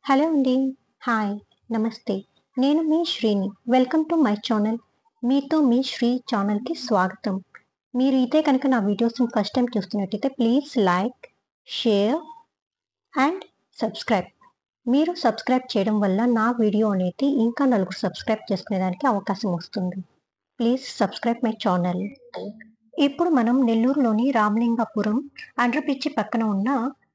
Hello అండి. Hi. నమస్తే. నేను మీ Srini. Welcome to my channel. మీతో మీ శ్రీ ఛానల్‌కి స్వాగతం. మీరు ఇదే కనుక నా వీడియోస్‌ని ఫస్ట్ టైమ్ చూస్తున్నట్టయితే please like, share and subscribe. మీరు సబ్స్క్రైబ్ చేయడం వల్ల నా వీడియో అనేది ఇంకా నలుగురు సబ్స్క్రైబ్ చేసుకునేదానికి అవకాశం వస్తుంది. Please subscribe my channel. ఇప్పుడు మనం నెల్లూరులోని రామలింగాపురం అండర్ బ్రిడ్జి పక్కన ఉన్న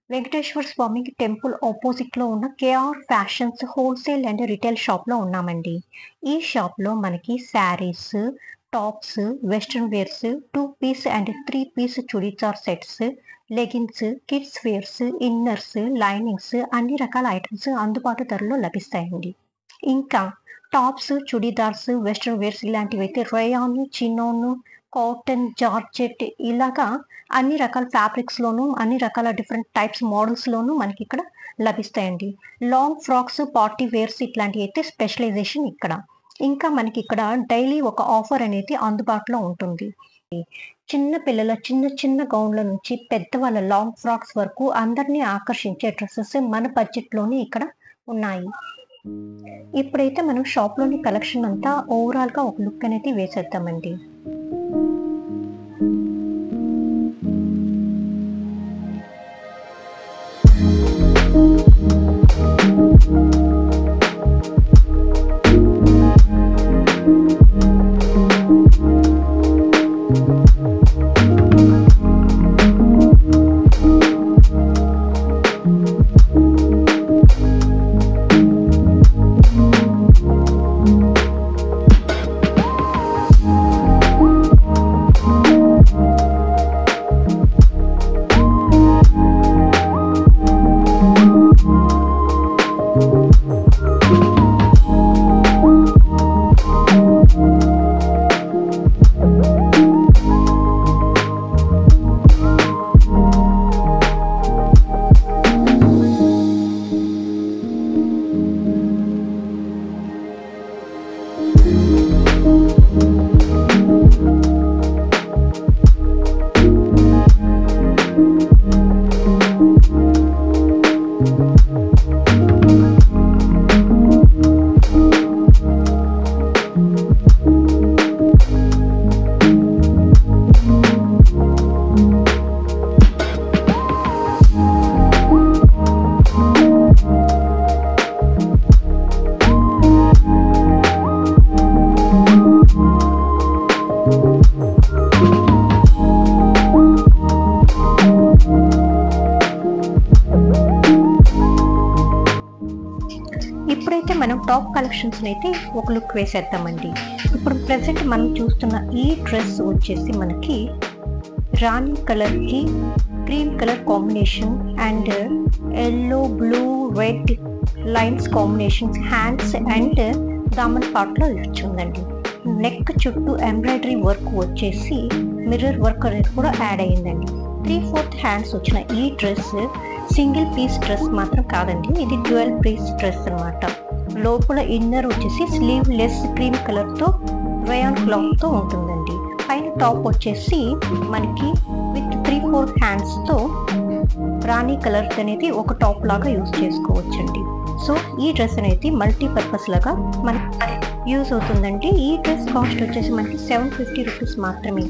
వెంకటేశ్వర స్వామి టెంపుల్ ఆపోజిట్లో ఉన్న KR fashions wholesale and retail షాప్లో ఉన్నామండి. ఈ షాప్లో మనకి saris, tops, western wears, 2 piece and 3 piece churidar sets, leggings, kids wears, inners, linings అన్ని రకాల ఐటమ్స్ అందుబాటు ధరలో లభిస్తాయండి. ఇంకా టాప్స్, చుడీదార్స్, వెస్ట్రన్ వేర్స్ ఇలాంటివి అయితే రయాన్, చినోన్, కాటన్, జార్జెట్ ఇలాగా అన్ని రకాల ఫ్యాబ్రిక్స్‌లోనూ, అన్ని రకాల డిఫరెంట్ టైప్స్ మోడల్స్‌లోనూ మనకి ఇక్కడ లభిస్తాయండి. లాంగ్ ఫ్రాక్స్, పార్టీ వేర్స్ ఇట్లాంటివి అయితే స్పెషలైజేషన్ ఇక్కడ. ఇంకా మనకి ఇక్కడ డైలీ ఒక ఆఫర్ అనేది అందుబాటులో ఉంటుంది. చిన్న పిల్లల చిన్న చిన్న గౌన్ల నుంచి పెద్దవాళ్ళ లాంగ్ ఫ్రాక్స్ వరకు అందరినీ ఆకర్షించే డ్రెస్సెస్ మన బడ్జెట్‌లోనే ఇక్కడ ఉన్నాయి. ఇప్పుడైతే మనం షాప్‌లోని కలెక్షన్ అంతా ఓవరాల్‌గా ఒక లుక్ అనేది వేసేద్దామండి. ఇప్పుడైతే మనం టాప్ కలెక్షన్స్ అయితే ఒక లుక్ వేసేద్దామండి. ఇప్పుడు ప్రెసెంట్ మనం చూస్తున్న ఈ డ్రెస్ వచ్చేసి మనకి రాణి కలర్కి cream colour combination and yellow, blue, red lines combinations hands and దామన్ పార్ట్లో ఇచ్చిందండి. నెక్ చుట్టూ ఎంబ్రాయిడరీ వర్క్ వచ్చేసి మిర్రర్ వర్క్ అనేది కూడా యాడ్ అయ్యిందండి. 3/4 హ్యాండ్స్ వచ్చిన ఈ డ్రెస్ సింగిల్ పీస్ డ్రెస్ మాత్రం కాదండి, ఇది డ్యూయల్ పీస్ డ్రెస్ అనమాట. లోపల ఇన్నర్ వచ్చేసి స్లీవ్ లెస్ క్రీమ్ కలర్తో రయాన్ క్లాత్తో ఉంటుందండి. పైన టాప్ వచ్చేసి మనకి విత్ 3/4 హ్యాండ్స్తో రాణి కలర్ అనేది ఒక టాప్ లాగా యూజ్ చేసుకోవచ్చండి. సో ఈ డ్రెస్ అనేది మల్టీపర్పస్ లాగా మనకి యూజ్ అవుతుందండి. ఈ డ్రెస్ కాస్ట్ వచ్చేసి మనకి 750 రూపీస్ మాత్రమే.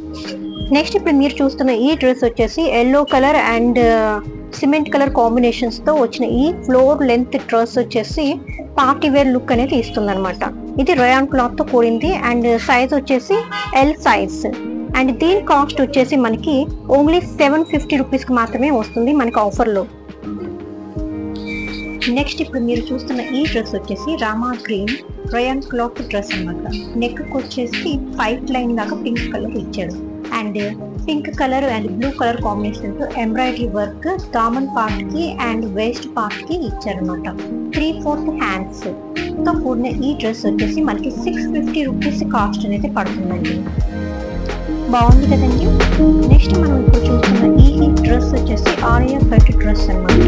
నెక్స్ట్ ఇప్పుడు మీరు చూస్తున్న ఈ డ్రెస్ వచ్చేసి yellow colour and cement colour కాంబినేషన్స్తో వచ్చిన ఈ ఫ్లోర్ లెంత్ డ్రెస్ వచ్చేసి పార్టీ వేర్ లుక్ అనేది ఇస్తుంది అనమాట. ఇది రయాన్ క్లాత్తో కూడింది అండ్ సైజ్ వచ్చేసి ఎల్ సైజ్ అండ్ దీని కాస్ట్ వచ్చేసి మనకి ఓన్లీ 750 రూపీస్కి మాత్రమే వస్తుంది మనకి ఆఫర్లో. నెక్స్ట్ ఇప్పుడు మీరు చూస్తున్న ఈ డ్రెస్ వచ్చేసి Rama green rayon cloth dress అనమాట. నెక్ వచ్చేసి పైప్ లైన్ లాగా పింక్ కలర్ ఇచ్చాడు and pink colour and blue colour కాంబినేషన్తో ఎంబ్రాయిడరీ వర్క్ దామన్ పార్ట్కి అండ్ వేస్ట్ పార్ట్కి ఇచ్చారనమాట. 3/4 హ్యాండ్స్తో కూడిన ఈ డ్రెస్ వచ్చేసి మనకి 650 రూపీస్ కాస్ట్ అనేది పడుతుందండి. బాగుంది కదండి. నెక్స్ట్ మనం ఇప్పుడు చూస్తున్న ఈ డ్రెస్ వచ్చేసి ఆరియా కట్ డ్రెస్ అనమాట.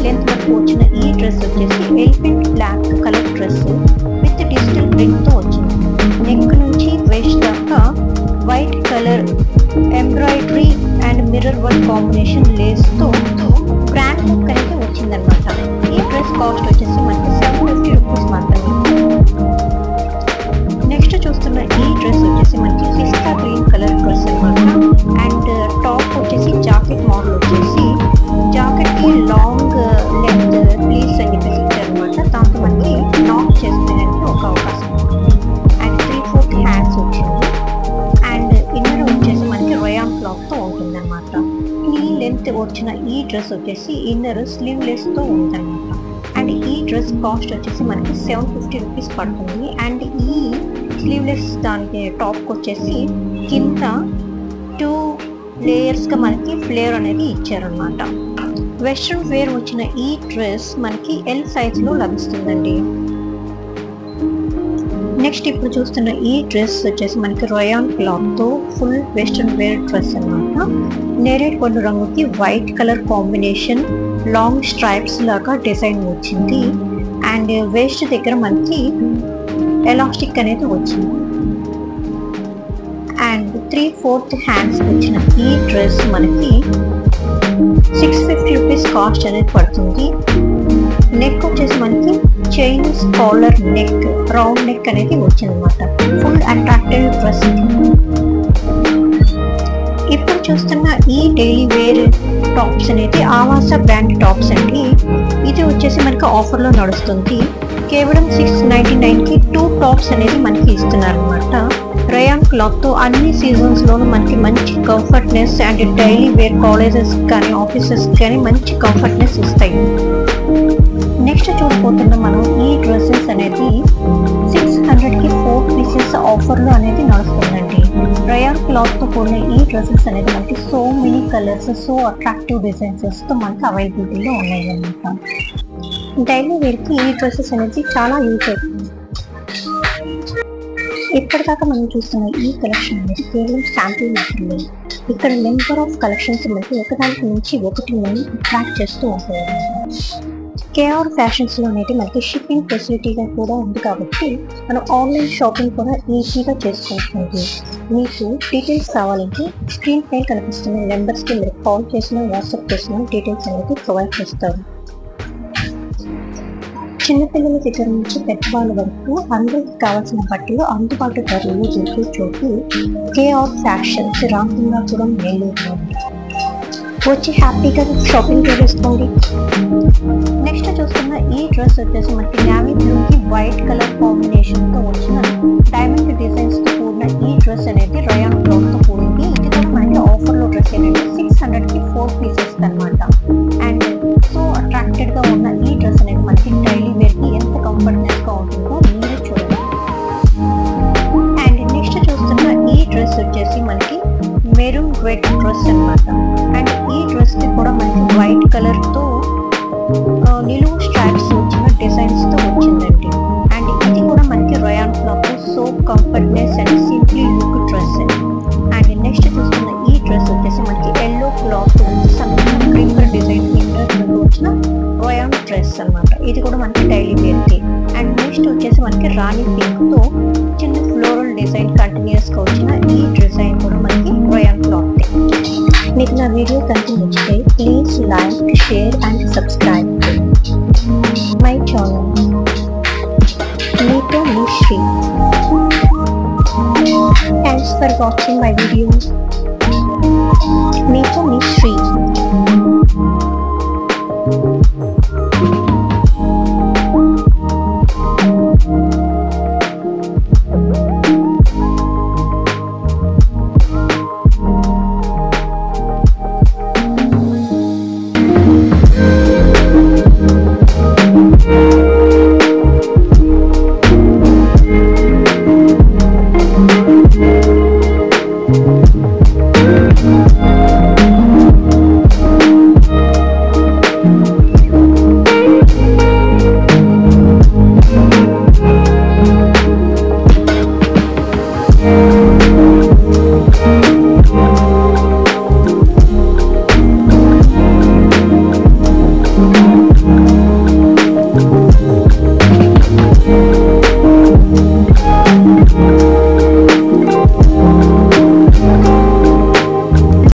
లెంత్ వరకు వచ్చిన ఈ డ్రెస్ వచ్చేసి elephant black colour dress with digital ప్రింట్తో వచ్చింది. నెక్ నుంచి వేస్ట్ దాకా white colour embroidery and mirror work combination లేస్తో బ్రాండ్ లుక్ అనేది వచ్చిందనమాట. ఈ డ్రెస్ కాస్ట్ వచ్చేసి మనకి 750 రూపీస్ మాత్రమే. నెక్స్ట్ చూస్తున్న ఈ డ్రెస్ వచ్చేసి మనకి పిస్తా గ్రీన్ కలర్ డ్రెస్ అనమాట. అండ్ టాప్ వచ్చేసి జాకెట్ మోడల్ వచ్చేసి జాకెట్కి లాంగ్ లెంత్ ప్లీస్ అని చెప్పేసి ఇచ్చారనమాట. దాంతో మనకి నాక్ చేసుకునేందుకు ఒక అవకాశం. అండ్ 3/4 హ్యాండ్స్ వచ్చింది. అండ్ ఇన్నర్ వచ్చేసి మనకి రయాన్ క్లాత్తో ఉంటుందన్నమాట. ఈ లెంత్ వచ్చిన ఈ డ్రెస్ వచ్చేసి ఇన్నర్ స్లీవ్లెస్తో ఉందన్నమాట. అండ్ ఈ డ్రెస్ కాస్ట్ వచ్చేసి మనకి 750 రూపీస్ పడుతుంది. అండ్ ఈ స్లీవ్లెస్ దానికి టాప్కి వచ్చేసి కింద 2 లేయర్స్గా మనకి ఫ్లేర్ అనేది ఇచ్చారనమాట. వెస్ట్రన్ వేర్ వచ్చిన ఈ డ్రెస్ మనకి ఎల్ సైజ్లో లభిస్తుందండి. నెక్స్ట్ ఇప్పుడు చూస్తున్న ఈ డ్రెస్ వచ్చేసి మనకి రయాన్ క్లాత్తో ఫుల్ వెస్ట్రన్ వేర్ డ్రెస్ అనమాట. నేరేడ్ పండు రంగుకి white colour combination long stripes లాగా డిజైన్ వచ్చింది. అండ్ వేస్ట్ దగ్గర మనకి ఎలాస్టిక్ అనేది వచ్చింది. అండ్ 3/4 హ్యాండ్స్ వచ్చిన ఈ డ్రెస్ మనకి 650 రూపీస్ కాస్ట్ అనేది పడుతుంది. నెక్ వచ్చేసి మనకి Chinese collar neck, round neck అనేది వచ్చిందన్నమాట. Full attractive dress. ఇప్పుడు చూస్తున్న ఈ డైలీ వేర్ టాప్స్ అనేది ఆవాస బ్రాండ్ టాప్స్ అండి. ఇది వచ్చేసి మనకి ఆఫర్లో నడుస్తుంది. కేవలం 699కి 2 టాప్స్ అనేది మనకి ఇస్తున్నారు అనమాట. రయాన్ క్లాత్తో అన్ని సీజన్స్లోనూ మనకి మంచి comfortness and daily wear colleges కానీ ఆఫీసెస్ కానీ మంచి కంఫర్ట్నెస్ ఇస్తాయి. నెక్స్ట్ చూడబోతున్నాం మనం ఈ డ్రెస్సెస్ అనేది 600కి 4 పీసెస్ ఆఫర్లో అనేది నడుస్తుందండి. రయాన్ క్లాత్తో కూడిన ఈ డ్రెస్సెస్ అనేది మనకి so many colours, so attractive డిజైన్సెస్తో మనకి అవైలబిలిటీలో ఉన్నాయి అన్నమాట. డైలీ వేర్కి ఈ డ్రెస్సెస్ అనేది చాలా యూజ్ అవుతుంది. ఇప్పటిదాకా మనం చూస్తున్న ఈ కలెక్షన్ అనేది కేవలం శాంపిల్ మాత్రమే. ఇక్కడ నెంబర్ ఆఫ్ కలెక్షన్స్ మనకి ఒకదానికి నుంచి ఒకటి మనం అట్రాక్ట్ చేస్తూ ఉంటాయి. కేఆర్ ఫ్యాషన్స్లో అనేది మనకి షిప్పింగ్ ఫెసిలిటీగా కూడా ఉంది కాబట్టి మనం ఆన్లైన్ షాపింగ్ కూడా ఈజీగా చేసుకోవచ్చు. మీకు డీటెయిల్స్ కావాలంటే స్క్రీన్ పై కనిపిస్తున్న నెంబర్స్కి మీరు కాల్ చేసినా వాట్సాప్ చేసినా డీటెయిల్స్ అనేది ప్రొవైడ్ చేస్తారు. చిన్నపిల్లల దగ్గర నుంచి పెద్దవాళ్ళ వరకు అందరికి కావాల్సిన బట్టలు అందుబాటు ధరలో దొరికే చోటు కేఆర్ ఫ్యాషన్స్, రామచంద్రాపురం, నెల్లూరు. వచ్చి హ్యాపీగా షాపింగ్ చేసుకోండి. నెక్స్ట్ చూస్తున్న ఈ డ్రెస్ వచ్చేసి మనకి నావీ బ్లూకి వైట్ కలర్ కాంబినేషన్తో వచ్చిన డైమండ్ డిజైన్స్తో కూడిన ఈ డ్రెస్ అనేది రయాన్ క్లాత్తో కూడింది. ఇది కూడా మనకి ఆఫర్లో డ్రెస్ ఏంటంటే 600కి 4 పీసెస్ అనమాట. అండ్ సో అట్రాక్టెడ్గా ఉన్న ఈ డ్రెస్ అనేది మనకి డైలీ వేర్కి ఎంత కంఫర్ట్నెస్గా ఉంటుందో మీరే చూడండి. అండ్ నెక్స్ట్ చూస్తున్న ఈ డ్రెస్ వచ్చేసి మనకి మెరూన్ రెడ్ డ్రెస్ అనమాట. అండ్ ఈ డ్రెస్కి కూడా మనకి వైట్ కలర్తో నిలువు స్ట్రైప్స్ వచ్చిన డిజైన్స్తో వచ్చిందండి. అండ్ ఇది కూడా మనకి rayon cloth, so comfortness and simply look dress. And next చూస్తున్న ఈ డ్రెస్ వచ్చేసి మనకి ఎల్లో క్లాత్ సన్న క్రీపర్ డిజైన్ వచ్చిన రయాన్ డ్రెస్ అనమాట. ఇది కూడా మనకి డైలీ వేర్కి. అండ్ నెక్స్ట్ వచ్చేసి మనకి రాణి పింక్తో చిన్న ఫ్లోరల్ డిజైన్ కంటిన్యూస్గా వచ్చిన ఈ డిజైన్ కూడా మనకి రయాన్ క్లాత్. మీకు నా వీడియో కనుక నచ్చితే please like, share and subscribe my channel. మీతో మీ Sri. Thanks for watching my video. మీతో మీ శ్రీ.